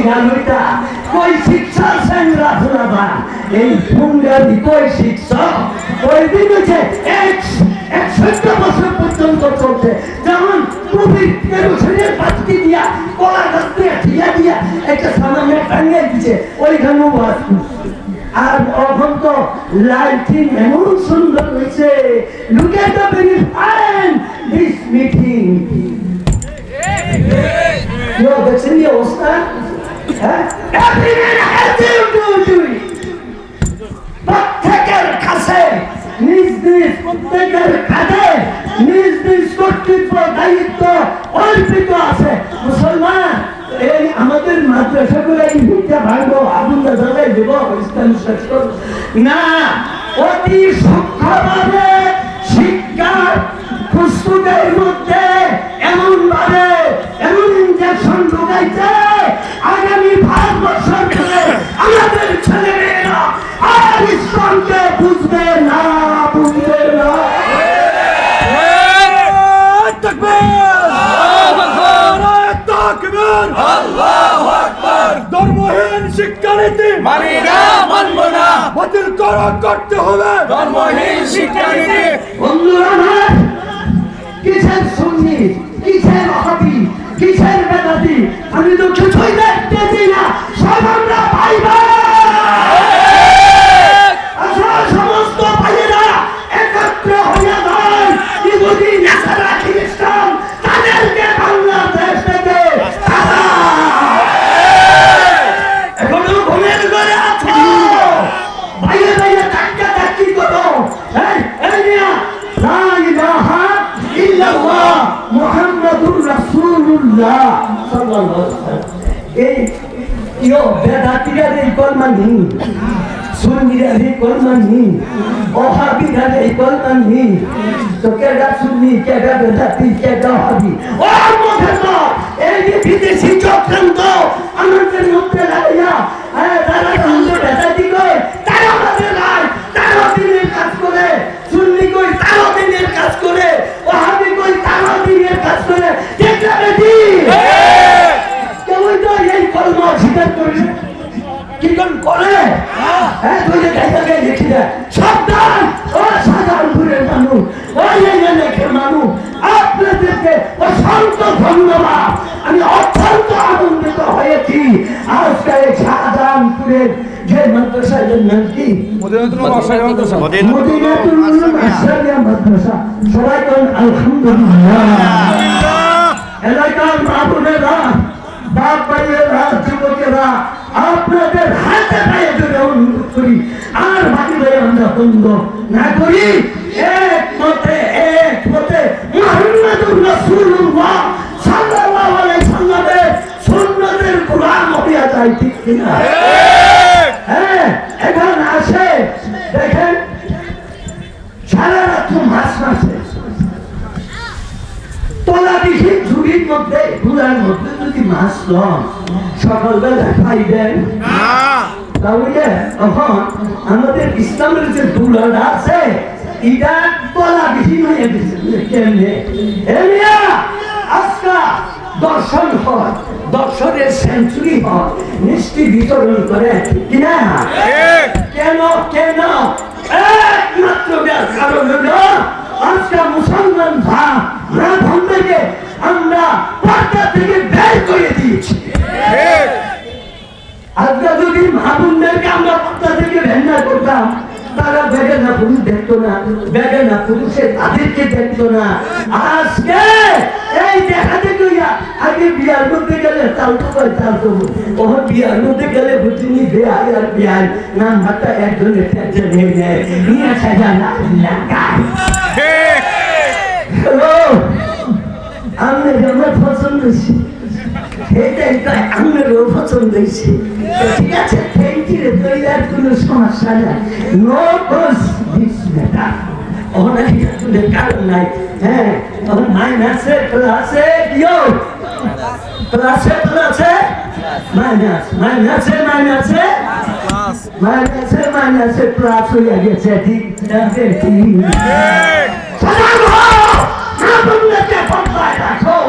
ইরানুইটা কই শিক্ষা সংগ্রাম ফুলাবা এই পুঙ্গারি কই শিক্ষা ওই দিন হচ্ছে 114 বছর পর্যন্ত চলছে যেমন কোভিড কেরোসিনের বাতি দিয়া কলা গাছ দিয়া দিয়া একটা সামান্য টাঙ্গে দিচ্ছে ওইখানেও বাস আর এখন তো লাইটিং এমন সুন্দর হয়েছে look at the very fine this meeting দেখছেন এই অবস্থা হ্যাঁ প্রত্যেকের কাছে নিজ নিজ প্রত্যেকের কাছে নিজ নিজ কর্তৃত্ব দায়িত্ব অর্পিত আছে মুসলমান এই আমাদের মাদ্রাসাগুলো এই ভিক্ষা ভাঙবো আগুন জ্বালাই দেব ইসলাম শেষ করব না অতি সূক্ষ্মভাবে শিক্ষার পুস্তকের মধ্যে এমন ভাবে এমন ইনজেকশন ঢুকাইছে আগামী 5 বছর ধরে আমাদের ছেলেমেয়েরা আর ইসলামকে বুঝবে না আল্লাহু আকবার ধর্মহীন শিক্ষানীতি মানি না মানব না বাতিল করতে হবে ধর্মহীন শিক্ষানীতি বন্ধুরা কিসের সুন্নি কিসের ওয়াহাবি কিসের বেদাতি আমি তো কিছুই দেখতেছি না সব আমরা ভাই সমস্ত ভাইয়েরা একত্র হয়ে যায় ইহুদি নাসারা খ্রিস্টান তাদেরকে বাংলাদেশ থেকে এখনো ঘুমের ঘরে আছো ভাইয়ে ভাইয়ে টাক্কা টাক্কি করো লা ইলাহা ইল্লাল্লাহ মুহাম্মাদুর রাসূলুল্লাহ সাল্লাল্লাহু আলাইহি ওয়াসাল্লাম এই বেদাতিরা এই কলমা নেই সুন্নিরা এই কলমা নেই ওহাবিরা এই কলমা নেই তো কেডা সুন্নি কেডা বেদাতি কেডা ওহাবি ওর মধ্যে তো এই যে বিদেশি চক্রান্ত আমাদের মধ্যে লাগিয়া তারা হিন্দু বেদাতি কই তারা আমাদের নাই তারা দিনের কাজ করে সুন্নি কই তারা দিনের কাজ করে ওহাবি কই তারা দিনের কাজ করে কেডা বেদি কেউ তো এই কলমা স্বীকার করে কি কোন করে হ্যাঁ তুই যে গাইতে লিখি দে সাবধান ও সাধারণপুরের মানুষ ওই এলাকার মানুষ আপনাদেরকে অসংখ্য ধন্যবাদ আমি অত্যন্ত আনন্দিত হয়েছি আজকে এই শাহজাহানপুরের যে মাদ্রাসার নাম কি মদিনাতুল মাদ্রাসা সবাই কোন আলহামদুলিল্লাহ এলাকার মা বোনেরা বাপ ভাইয়েরা যুবকেরা আপনাদের হাতে পায়ে ধরে অনুরোধ করি আর বাকি ভাই আমরা বন্ধ না করি এক মতে মুহাম্মাদুর রাসূলুল্লাহ সাল্লাল্লাহু আলাইহি সাল্লামের সুন্নতের গোলাম হইয়া যাই ঠিক কিনা হ্যাঁ এখন আসে দেখেন সারা রাত মাস মাসে তোলাবিহীন ঝুড়ির মধ্যে গুড়ার মধ্যে যদি মাছ লন সকালবেলা খাইবেন তাহলে তখন আমাদের ইসলামের যে দুলাটা আছে এটা তোলাবিহীন হয়ে গেছে কেমনে আজকা দর্শন হয় দর্শনের সেঞ্চুরি হয় মিষ্টি বিতরণ করে কিনা কেন কেন একমাত্র কারণ হলো আজকে মুসলমান ভাইকে আমরা পর্দা থেকে বের করে দিয়েছি আজকে যদি মা-বোনদেরকে আমরা পর্দা থেকে বের না করতাম তারা বেগানা পুরুষ দেখতো না বেগানা পুরুষের তাদেরকে দেখতো না আজকে এই দেখাতে গিয়া আগে বিয়ার মধ্যে গেলে চালতো করে চালতো ওর বিয়ার মধ্যে গেলে বুঝিনি বিয়ার আর বিয়ার নাম হাতটা একজনের টেনশন হয়ে যায় নিয়ে সাজা না লাগায় হ্যালো আমি আমার পছন্দ হয়েছি এটাই তো আমারও পছন্দ হয়েছে ঠিক আছে থ্যাংক ইউ তৈরির কোনো সমস্যা নাই নো কজ দিস ম্যাটার অনেক কারণ নাই হ্যাঁ মাইনাসে প্লাসে কিও প্লাসে প্লাসে মাইনাস মাইনাসে মাইনাসে মাইনাসে মাইনাসে প্লাস হয়ে গেছে ঠিক আছে ঠিক সজাগ হও না বলতে পর্দায় রাখো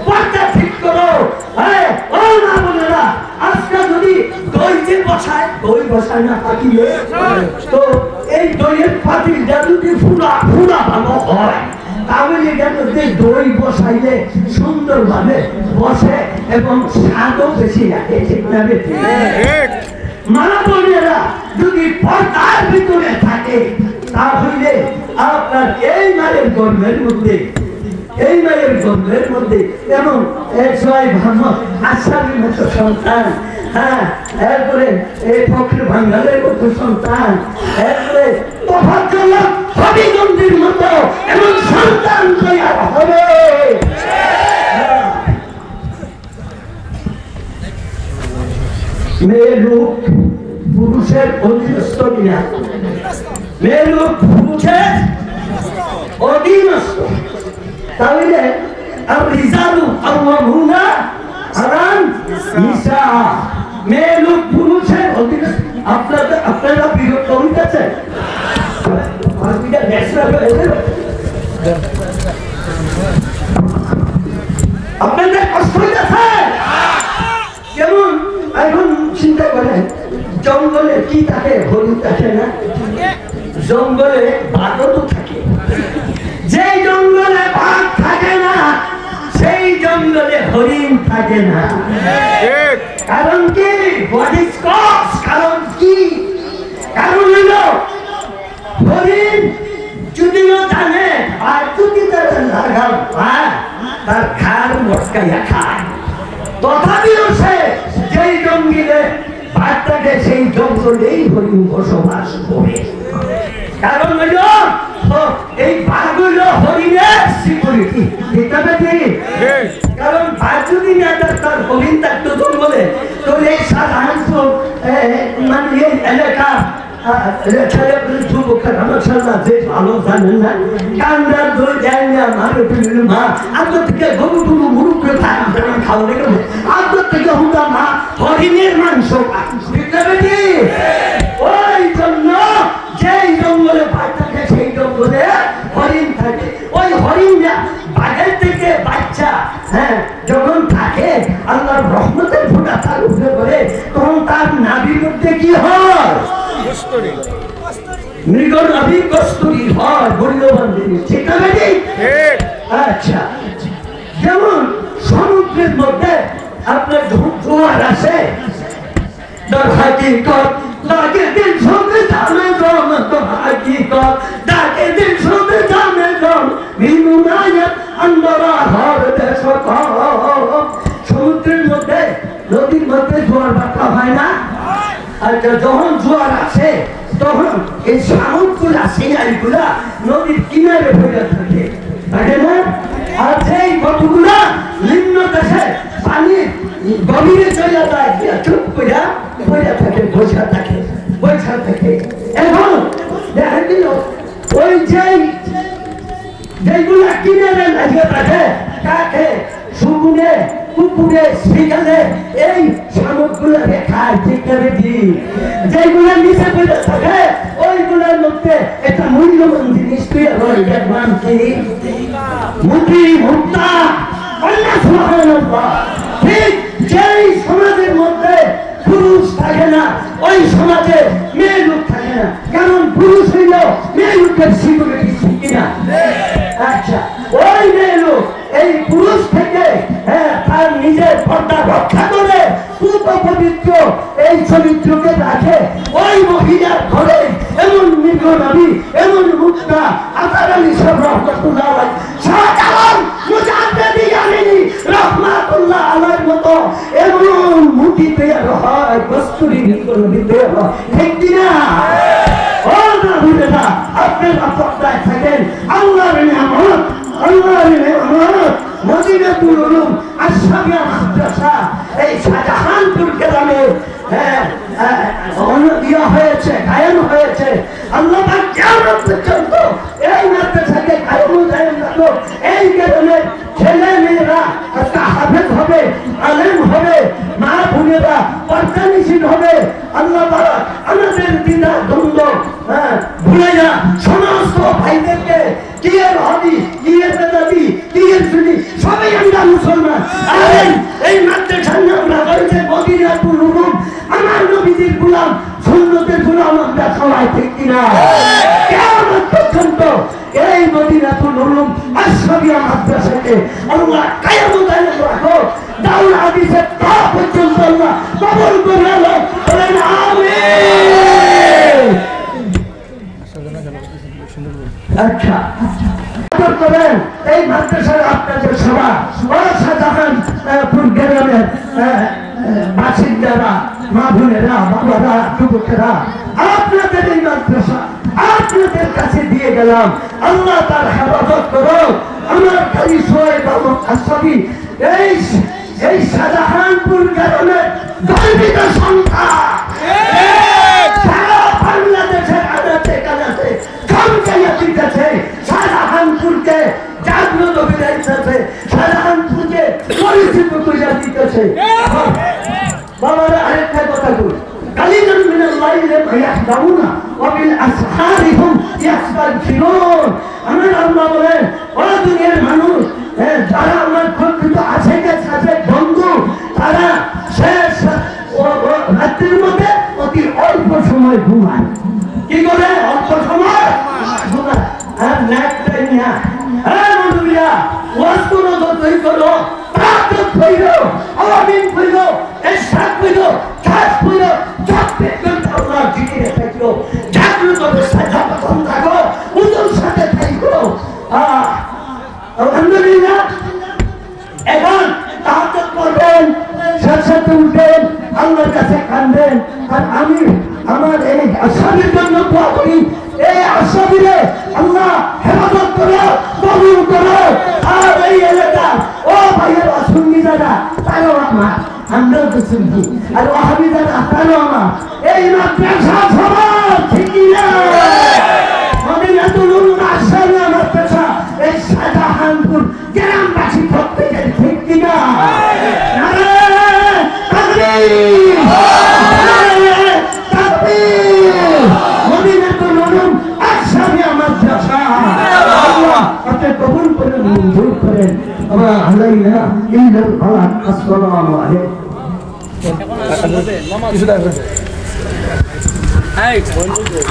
পর্দা ঠিক করো ও না বলেরা আজকে বসায় না পাতিলে। তো এই দইয়ের পাতিলটা যদি ফুলা ভালো হয় তাহলে এটার মধ্যে দই বসাইলে সুন্দরভাবে বসে এবং স্বাদও বেশি লাগে। ঠিক না বেশি? মা বোনেরা যদি পর্দার ভিতরে থাকে তাহলে আপনার এই মায়ের গর্ভের মধ্যে এবং সোহাইব আহমদ আশরাফের মতো সন্তান, হ্যাঁ, এরপরে এই ফখর ভাঙ্গালের মতো সন্তান, এরপরে তোফাজ্জল হবিগঞ্জের মতো এবং সন্তান তৈরি হবে। মেয়ে লোক পুরুষের অধীনস্থ কিনা? মেয়ে লোক পুরুষের অধীনস্থ। তাহলে আর-রিজালু কাওয়ামুনা আলান নিসা, মেয়ে লোক পুরুষের অধীনস্থ। আপনারা বিরক্ত হইতেছেন? আপনাদের কষ্ট হইতেছে? যেমন এখন চিন্তা করেন, জঙ্গলে কি থাকে? হরিণ থাকে না? জঙ্গলে বাঘও তো থাকে। যে জঙ্গলে বাঘ থাকে না সেই জঙ্গলে হরিণ থাকে না। কারণ কি? কারণ কি? কারণ হলো হরিণ যদিও জানে আর যদি তার লাগাল পায় তার খার মটকাইয়া খায়, তথাপিও সে যেই জঙ্গলে বাঘ থাকে সেই জঙ্গলেই হরিণ বসবাস করে। কারণ হইল এই বাঘগুলো হরিণের সিকিউরিটি। কারণ বাঘ যদি না তার হরিণ থাকতো জঙ্গলে, তো এই সাধারণত মানে এই এলাকা ভালো জানেন না, কান্দার দই দেয় না, মা আগর থেকে গরু টুরু মুরু করে খাওয়া লেগে আগর থেকে হুদা মা হরিণের মাংস। ওই জন্য যেই জঙ্গলে বাঘ থাকে সেই জঙ্গলে হরিণ থাকে। ওই হরিণটা বাঘের থেকে বাচ্চা, হ্যাঁ, যখন থাকে আল্লাহর রহমতের ফোঁটা তার উপরে করে, তখন তার নাভির মধ্যে কি হয়? মৃগ নাভি কস্তুরী হয়, মূল্যবান জিনিস। ঠিক আছে? আচ্ছা, যেমন সমুদ্রের মধ্যে আপনার জোয়ার আসে, ডাকে দিল সঙ্গে জানে জম, ডাকে দিল সঙ্গে জানে জম, সমুদ্রের মধ্যে নদীর মধ্যে জোয়ার বাতা হয় না? আচ্ছা, যখন জোয়ার আসে তখন এই শামুকগুলা সিনারিগুলা নদীর কিনারে হয়ে থাকে, তাই না? আর সেই কতগুলা নিম্ন দেশে পানি গভীরে চলে যায়, চুপ করে বইয়া থাকে, বসা থাকে। এখন দেখা দিল ওই যেগুলা কিনারে লাগিয়ে থাকে, কাকে সুগুনে কুকুরে শিকালে এই শামুকগুলাকে খায়। ঠিক করে দি, যেগুলা নিচে পড়ে থাকে ওইগুলোর মধ্যে একটা মূল্যবান জিনিস পেয়ে হয়, দেখবেন কি? মুক্তি, মুক্তা। ঠিক যেই সমাজের মধ্যে পুরুষ থাকে না ওই সমাজে মেয়ে লোক থাকে না। কারণ পুরুষ হইল মেয়ে লোকের সিকিউরিটি, ঠিক কিনা? আচ্ছা, ওই মেয়ে লোক এই পুরুষ থেকে তার নিজের পর্দা রক্ষা করে পবিত্র এই চরিত্রকে রাখে। ওই মহিলার ঘরে এমন মৃগ নবী, এমন মুক্তা, আতার আলী সব রহমতুল্লাহ আলাইহি, শাহজালাল মুজাদ্দিদি আমিনী রহমাতুল্লাহ আলাইহির মতো এমন মুটি তৈরি হয়, কস্তুরী মৃগ নবী তৈরি হয়। ঠিক কিনা? ও নবীরা, আপনারা পর্দায় থাকেন। আল্লাহর নিয়ামত, মদিনাতুল উলুম আশরাফিয়া মাদ্রাসা এই শাহজাহানপুর গ্রামে হয়েছে, কায়েম হয়েছে। আল্লাহ পাক কিয়ামত পর্যন্ত এই মাদ্রাসাকে কায়েম রাখো। এই গ্রামের ছেলে মেয়েরা একটা হাফেজ হবে, আলেম হবে, মা বোনেরা পর্দানিশীল হবে। আল্লাহ পাক আমাদের দ্বিধা দ্বন্দ্ব ভুলাইয়া সমস্ত ভাইদেরকে কি এর হবি, কি এর বেদাবি, কি এর সুনি, সবাই আমরা মুসলমান। এই মাদ্রাসার নাম রাখা হয়েছে মদিনাতুল উলুম, আমার নবীজির গোলাম। শূন্য মাদ্রাসাকে আল্লাহ কিয়ামত পর্যন্ত রাখো। দাউল হাদিসের তা পর্যন্ত আল্লাহ কবুল করে নাও, বলেন আমিন। আচ্ছা করেন এই মাদ্রাসার আপনাদের সভা শাহজাহানপুর গ্রামের বাসিন্দারা, মা বোনেরা, বাবারা, যুবকেরা, আপনাদের এই মাদ্রাসা আপনাদের কাছে দিয়ে গেলাম। আল্লাহ তার হেফাজত করো। আমার কারি সোহেব আশরাফি এই শাহজাহানপুর গ্রামের গর্বিত সংখ্যা সারা বাংলাদেশের আনাচে কানাচে ধমকাইয়া দিতেছে, শাহজাহানপুরকে জাগ্রত বিদাইতেছে, শাহজাহানপুরকে পরিচিত করিয়া দিতেছে। বাবারা আরেকটা কথা বল, কালিমান মিনাল্লাইলি মা ইয়াহদাউনা ওয়া বিল আসহারি হুম ইস্তাগফিরুন। আমার আল্লাহ বলেন, ও দুনিয়ার মানুষ, যারা আমার প্রকৃত আশেকের সাথে বন্ধু, তারা শেষ রাত্রির মধ্যে অতি অল্প সময় ঘুমায়। কি করে? অল্প সময় ঘুমায়। আর নাকটাই না, হ্যাঁ মনুবিয়া ওয়াজ করো, যতই করো, প্রাতঃ হইলো, আলামিন হইলো, ইশরাক হইলো, কাজ হইলো, সব দেখবেন আল্লাহ জিকিরে থাকলো, জাগ্রত অবস্থায় যতক্ষণ থাকো, উজুর সাথে থাকো। আলহামদুলিল্লাহ। এখন তাহাজ্জুদ করবেন, সাথে উঠবেন, আল্লাহর কাছে কাঁদবেন। আর আমি আমার এই আসামির জন্য দোয়া করি, এই আসামিরে আল্লাহ হেফাজত করো, কবুল করো। আর এই এলাকা ও ভাইয়েরা, সুন্নি যারা, তারাও আমার, আমরাও তো সুন্নি, আর ওয়াহাবি যারা, তারাও আমার। এই মাদ্রাসা সবার ঠিক না, মদিনাতুল উম্মাহ মাদ্রাসা এই শাহজাহানপুর গ্রামবাসী প্রত্যেকের ঠিক কিনা? নারে তাকবীর, নারে তাকবীর। মদিনাতুল উম্মাহ মাদ্রাসা আল্লাহ আপনি কবুল করেন, মঞ্জুর করেন। ওয়া আলাইনা ইল্লাল বালাগ। আসসালামু আলাইকুম।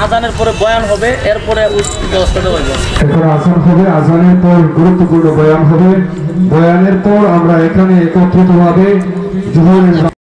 আজানের পরে বয়ান হবে, এরপরে ব্যবস্থা দেওয়া হবে। এরপরে আজান হবে, আজানের পর গুরুত্বপূর্ণ বয়ান হবে, বয়ানের পর আমরা এখানে একত্রিতভাবে জোহরের